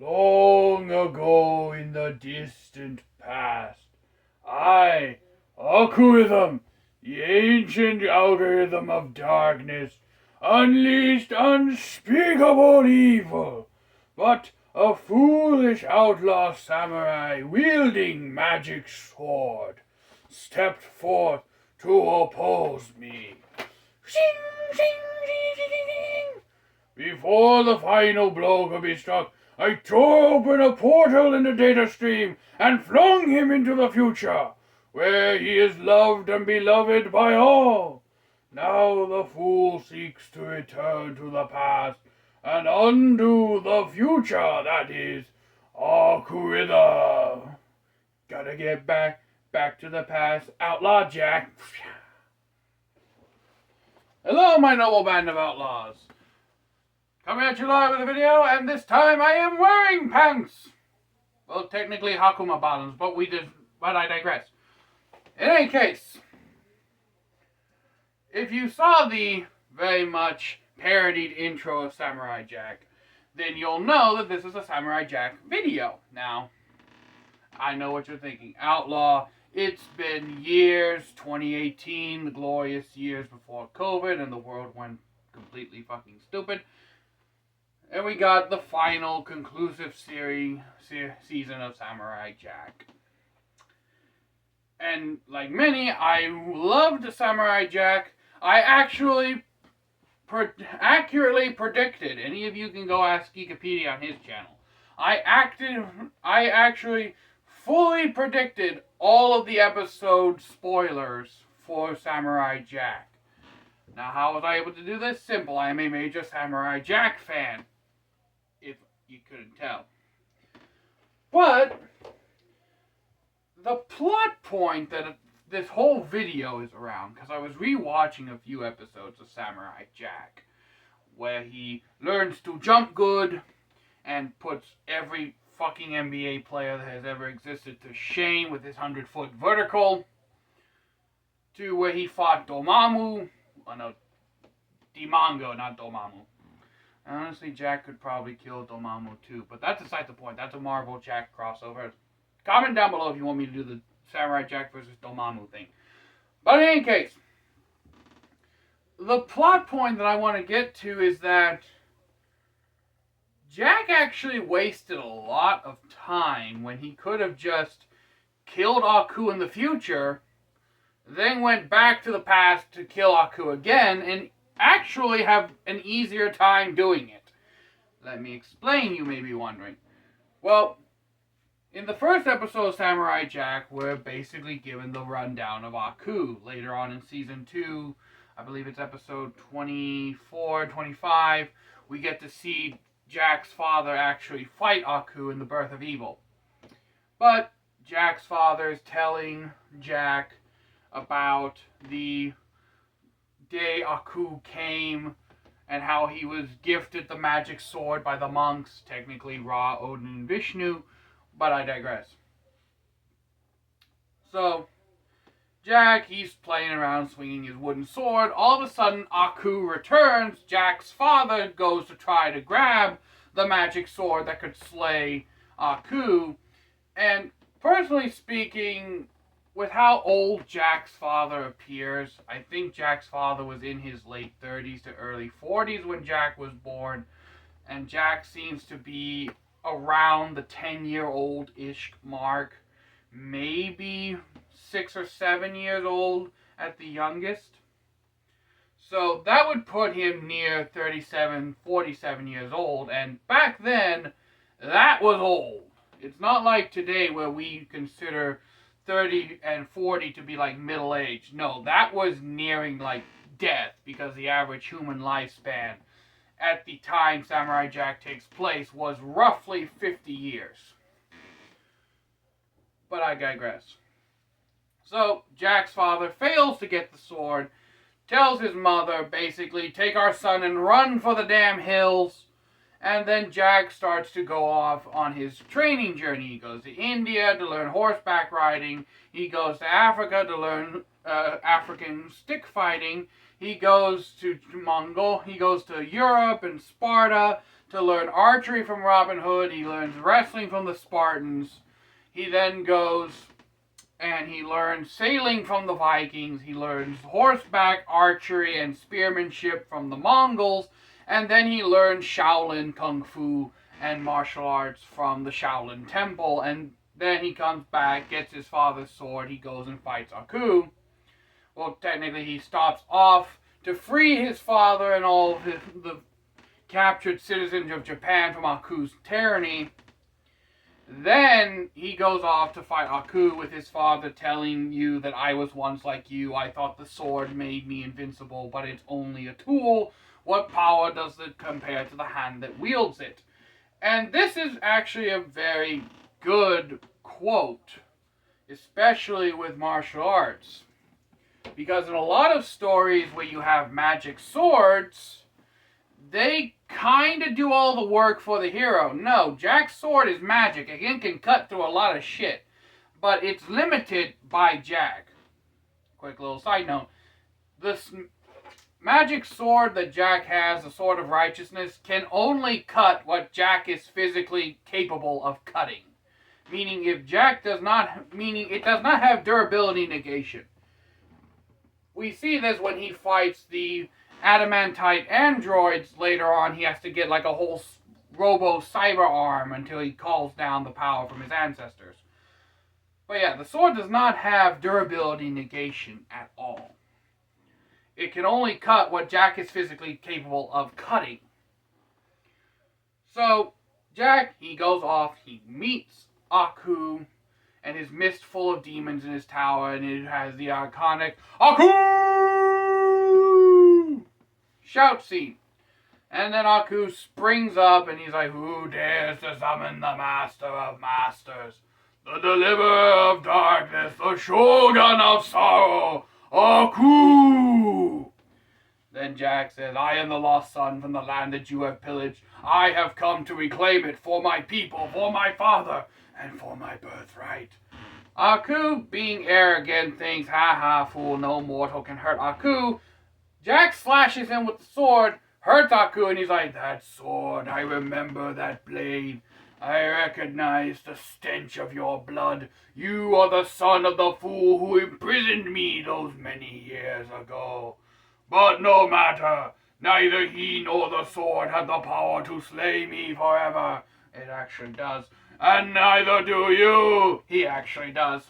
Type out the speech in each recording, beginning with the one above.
Long ago in the distant past, I, Algorithm, the ancient algorithm of darkness, unleashed unspeakable evil. But a foolish outlaw samurai wielding magic sword stepped forth to oppose me. Shing, shing, shing, shing, shing. Before the final blow could be struck, I tore open a portal in the data stream and flung him into the future, where he is loved and beloved by all. Now the fool seeks to return to the past and undo the future, that is, Algorithm. Gotta get back to the past, Outlaw Jack. Hello, my noble band of outlaws. Coming at you live with a video, and this time I am wearing pants. Well, technically Hakuma bottoms, but I digress. In any case, if you saw the very much parodied intro of Samurai Jack, then you'll know that this is a Samurai Jack video. Now, I know what you're thinking. Outlaw, it's been years, 2018, the glorious years before COVID, and the world went completely fucking stupid. And we got the final conclusive season of Samurai Jack. And like many, I loved Samurai Jack. I actually accurately predicted. Any of you can go ask Geekopedia on his channel. I actually fully predicted all of the episode spoilers for Samurai Jack. Now, how was I able to do this? Simple. I am a major Samurai Jack fan, if you couldn't tell. But the plot point that this whole video is around, because I was rewatching a few episodes of Samurai Jack, where he learns to jump good and puts every fucking NBA player that has ever existed to shame with his 100-foot vertical, to where he fought Dormammu. Oh no, Dimongo, not Dormammu. Honestly, Jack could probably kill Dormammu too, but that's beside the point. That's a Marvel Jack crossover. Comment down below if you want me to do the Samurai Jack versus Dormammu thing. But in any case, the plot point that I want to get to is that Jack actually wasted a lot of time when he could have just killed Aku in the future, then went back to the past to kill Aku again, and actually have an easier time doing it. Let me explain, you may be wondering. Well, in the first episode of Samurai Jack, we're basically given the rundown of Aku. Later on in Season 2, I believe it's episode 24, 25, we get to see Jack's father actually fight Aku in the Birth of Evil. But Jack's father is telling Jack about the day Aku came and how he was gifted the magic sword by the monks, technically Ra, Odin, and Vishnu, but I digress. So, Jack, he's playing around swinging his wooden sword. All of a sudden, Aku returns. Jack's father goes to try to grab the magic sword that could slay Aku. And personally speaking, with how old Jack's father appears, I think Jack's father was in his late 30s to early 40s when Jack was born. And Jack seems to be around the 10-year-old-ish mark. Maybe 6 or 7 years old at the youngest. So that would put him near 37, 47 years old. And back then, that was old. It's not like today where we consider 30 and 40 to be like middle age. No, that was nearing like death, because the average human lifespan at the time Samurai Jack takes place was roughly 50 years. But I digress. So, Jack's father fails to get the sword, tells his mother, basically, take our son and run for the damn hills. And then Jack starts to go off on his training journey. He goes to India to learn horseback riding. He goes to Africa to learn African stick fighting. He goes to He goes to Europe and Sparta to learn archery from Robin Hood. He learns wrestling from the Spartans. He then goes and he learns sailing from the Vikings. He learns horseback archery and spearmanship from the Mongols. And then he learns Shaolin Kung Fu and martial arts from the Shaolin Temple. And then he comes back, gets his father's sword. He goes and fights Aku. Well, technically he stops off to free his father and all of the captured citizens of Japan from Aku's tyranny. Then he goes off to fight Aku with his father, telling you that I was once like you. I thought the sword made me invincible, but it's only a tool. What power does it compare to the hand that wields it? And this is actually a very good quote, especially with martial arts. Because in a lot of stories where you have magic swords, they kind of do all the work for the hero. No, Jack's sword is magic. It can cut through a lot of shit. But it's limited by Jack. Quick little side note. This magic sword that Jack has, the Sword of Righteousness, can only cut what Jack is physically capable of cutting. Meaning it does not have durability negation. We see this when he fights the adamantite androids later on. He has to get like a whole robo-cyber arm until he calls down the power from his ancestors. But yeah, the sword does not have durability negation at all. It can only cut what Jack is physically capable of cutting. So, Jack, he goes off, he meets Aku and his mist full of demons in his tower, and it has the iconic Aku shout scene. And then Aku springs up and he's like, who dares to summon the master of masters, the deliverer of darkness, the shogun of sorrow, Aku! Then Jack says, I am the lost son from the land that you have pillaged. I have come to reclaim it for my people, for my father, and for my birthright. Aku, being arrogant, thinks, ha ha, fool, no mortal can hurt Aku. Jack slashes him with the sword, hurts Aku, and he's like, that sword, I remember that blade. I recognize the stench of your blood. You are the son of the fool who imprisoned me those many years ago. But no matter, neither he nor the sword had the power to slay me forever. It actually does. And neither do you. He actually does.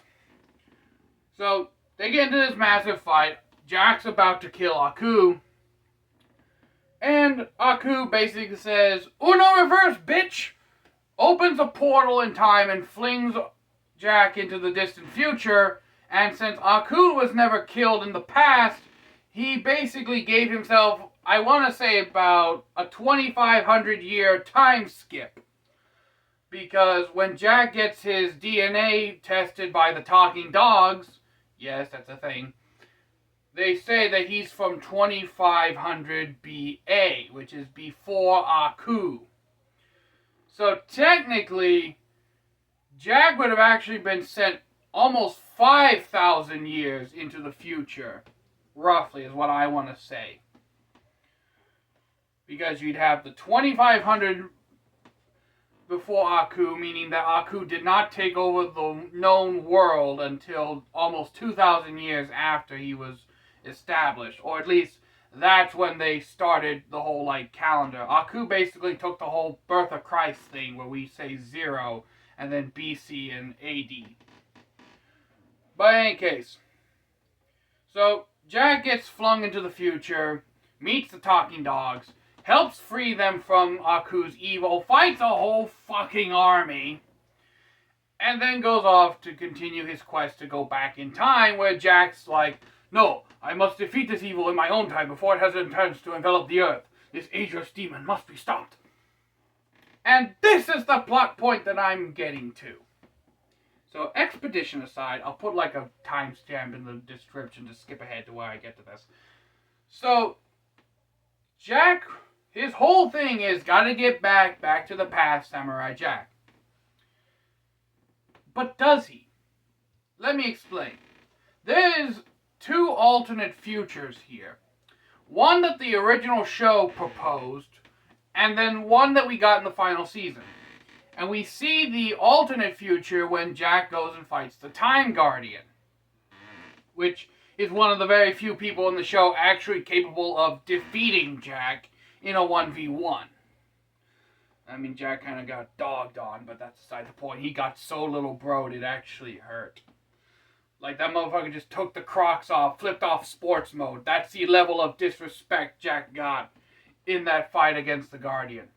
So, they get into this massive fight. Jack's about to kill Aku. And Aku basically says, Uno reverse, bitch! Opens a portal in time and flings Jack into the distant future. And since Aku was never killed in the past, he basically gave himself, I want to say, about a 2,500 year time skip. Because when Jack gets his DNA tested by the talking dogs, yes, that's a thing, they say that he's from 2500 BA, which is before Aku. So technically, Jack would have actually been sent almost 5,000 years into the future, roughly, is what I want to say. Because you'd have the 2500 before Aku, meaning that Aku did not take over the known world until almost 2,000 years after he was established. Or at least that's when they started the whole calendar. Aku basically took the whole birth of Christ thing where we say 0 and then BC and AD. But in any case, so Jack gets flung into the future, meets the talking dogs, helps free them from Aku's evil, fights a whole fucking army, and then goes off to continue his quest to go back in time, where Jack's like, no, I must defeat this evil in my own time before it has a chance to envelop the earth. This ageless demon must be stopped. And this is the plot point that I'm getting to. So, expedition aside, I'll put a timestamp in the description to skip ahead to where I get to this. So, Jack, his whole thing is gotta get back to the past, Samurai Jack. But does he? Let me explain. There's two alternate futures here. One that the original show proposed, and then one that we got in the final season. And we see the alternate future when Jack goes and fights the Time Guardian, which is one of the very few people in the show actually capable of defeating Jack in a 1v1. I mean, Jack kind of got dogged on, but that's beside the point. He got so little broed, it actually hurt. Like, that motherfucker just took the Crocs off, flipped off sports mode. That's the level of disrespect Jack got in that fight against the Guardian.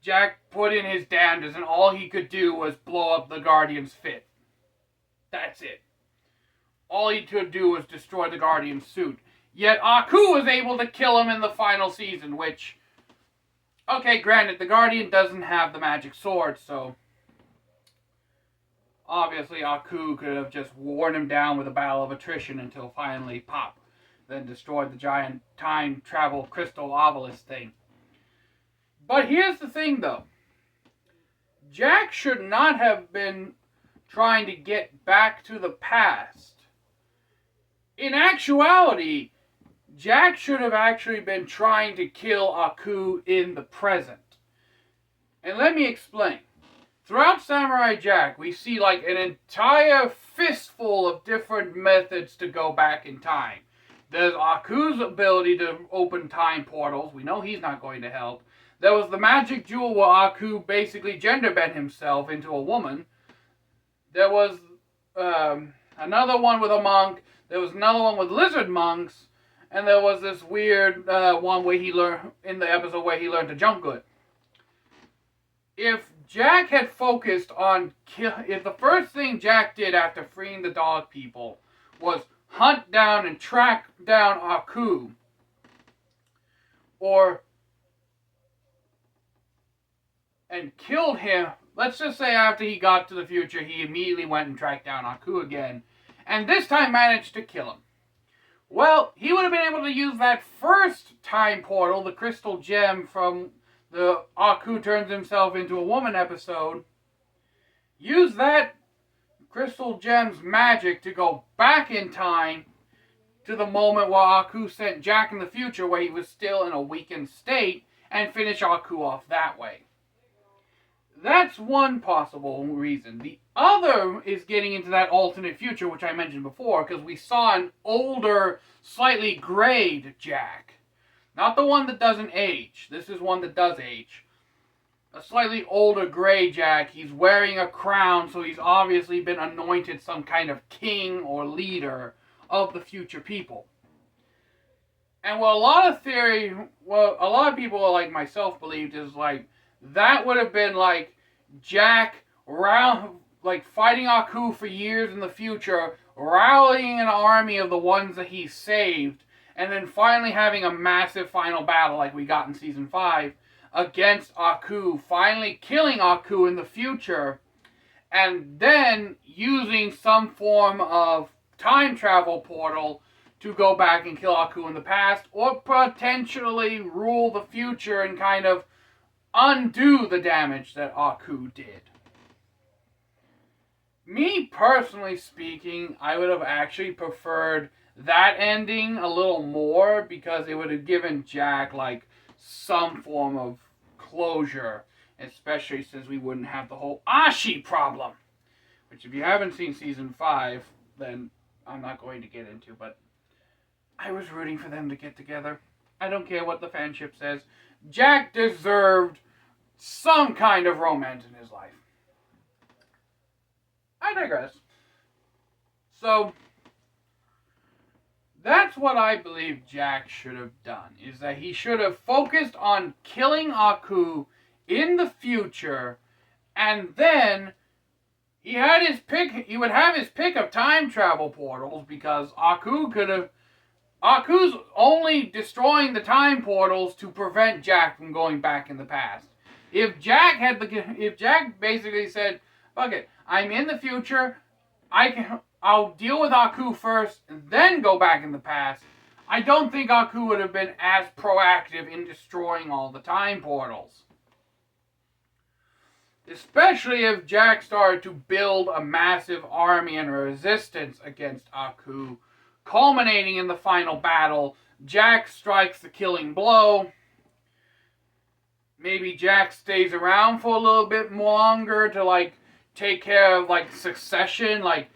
Jack put in his damnedest, and all he could do was blow up the Guardian's fit. That's it. All he could do was destroy the Guardian's suit. Yet Aku was able to kill him in the final season, which... Okay, granted, the Guardian doesn't have the magic sword, so... Obviously, Aku could have just worn him down with a battle of attrition until finally pop. Then destroyed the giant time travel crystal obelisk thing. But here's the thing, though. Jack should not have been trying to get back to the past. In actuality, Jack should have actually been trying to kill Aku in the present. And let me explain. Throughout Samurai Jack, we see like an entire fistful of different methods to go back in time. There's Aku's ability to open time portals. We know he's not going to help. There was the magic jewel where Aku basically gender bent himself into a woman. There was another one with a monk. There was another one with lizard monks. And there was this weird one where he learned, in the episode where he learned to jump good. If Jack had focused on if the first thing Jack did after freeing the dog people was hunt down and track down Aku, and killed him, let's just say after he got to the future, he immediately went and tracked down Aku again, and this time managed to kill him. Well, he would have been able to use that first time portal, the crystal gem from the Aku turns himself into a woman episode, use that crystal gem's magic to go back in time to the moment where Aku sent Jack in the future where he was still in a weakened state and finish Aku off that way. That's one possible reason. The other is getting into that alternate future, which I mentioned before, because we saw an older, slightly grayed Jack. Not the one that doesn't age. This is one that does age. A slightly older gray Jack. He's wearing a crown, so he's obviously been anointed some kind of king or leader of the future people. And what a lot of people like myself believed is like, that would have been like Jack fighting Aku for years in the future, rallying an army of the ones that he saved, and then finally having a massive final battle like we got in Season 5 against Aku, finally killing Aku in the future, and then using some form of time travel portal to go back and kill Aku in the past, or potentially rule the future and kind of undo the damage that Aku did. Me personally speaking, I would have actually preferred that ending a little more because it would have given Jack like some form of closure, especially since we wouldn't have the whole Ashi problem, which if you haven't seen Season 5, then I'm not going to get into, but I was rooting for them to get together. I don't care what the fanship says. Jack deserved some kind of romance in his life. I digress. So, that's what I believe Jack should have done, is that he should have focused on killing Aku in the future, and then he would have his pick of time travel portals, because Aku's only destroying the time portals to prevent Jack from going back in the past. If Jack basically said, fuck it, I'm in the future, I'll deal with Aku first, and then go back in the past, I don't think Aku would have been as proactive in destroying all the time portals. Especially if Jack started to build a massive army and resistance against Aku, culminating in the final battle. Jack strikes the killing blow, maybe Jack stays around for a little bit longer to, like, take care of, like, succession, like,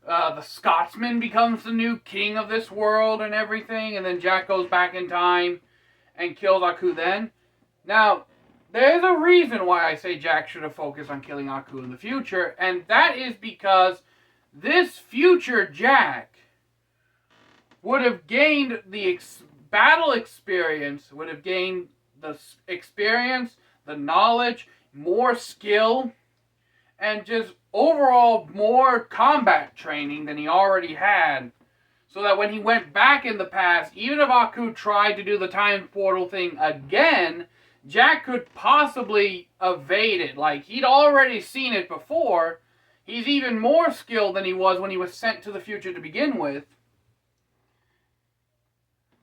the Scotsman becomes the new king of this world and everything, and then Jack goes back in time and kills Aku then. Now, there's a reason why I say Jack should have focused on killing Aku in the future, and that is because this future Jack would have gained the battle experience, would have gained the experience, the knowledge, more skill, and just overall more combat training than he already had. So that when he went back in the past, even if Aku tried to do the time portal thing again, Jack could possibly evade it. Like, he'd already seen it before. He's even more skilled than he was when he was sent to the future to begin with.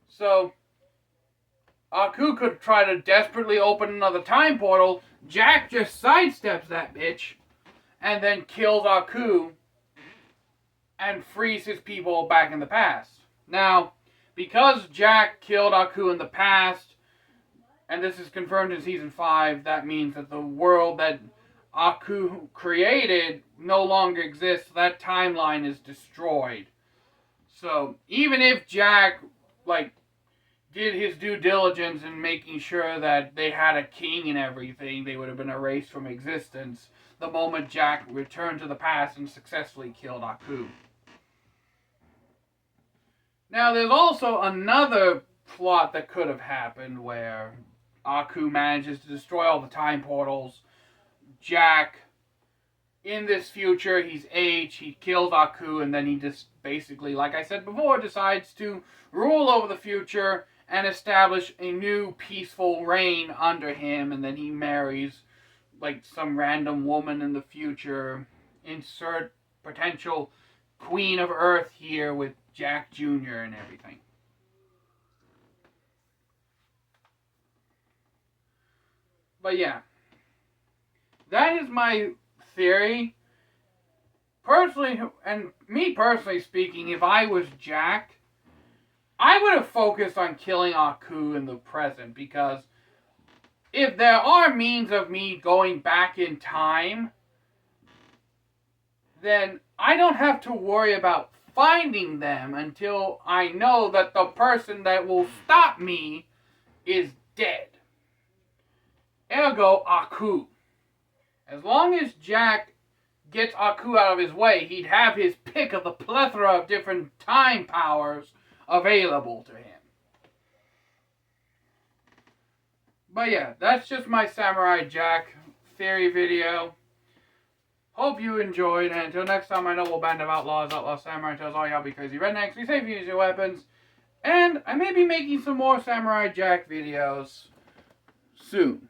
So, Aku could try to desperately open another time portal. Jack just sidesteps that bitch and then kills Aku and frees his people back in the past. Now, because Jack killed Aku in the past, and this is confirmed in Season 5, that means that the world that Aku created no longer exists. That timeline is destroyed. So, even if Jack, like, did his due diligence in making sure that they had a king and everything, they would have been erased from existence the moment Jack returned to the past and successfully killed Aku. Now, there's also another plot that could have happened where Aku manages to destroy all the time portals. Jack, in this future, he's aged, he kills Aku, and then he just basically, like I said before, decides to rule over the future and establish a new peaceful reign under him, and then he marries, like, some random woman in the future. Insert potential Queen of Earth here with Jack Jr. and everything. But yeah, that is my theory. Personally, and me personally speaking, if I was Jack, I would have focused on killing Aku in the present, because if there are means of me going back in time, then I don't have to worry about finding them until I know that the person that will stop me is dead. Ergo, Aku. As long as Jack gets Aku out of his way, he'd have his pick of the plethora of different time powers available to him. But yeah, that's just my Samurai Jack theory video. Hope you enjoyed, and until next time, my noble band of outlaws, Outlaw Samurai tells all y'all be crazy rednecks, be safe, use your weapons, and I may be making some more Samurai Jack videos soon.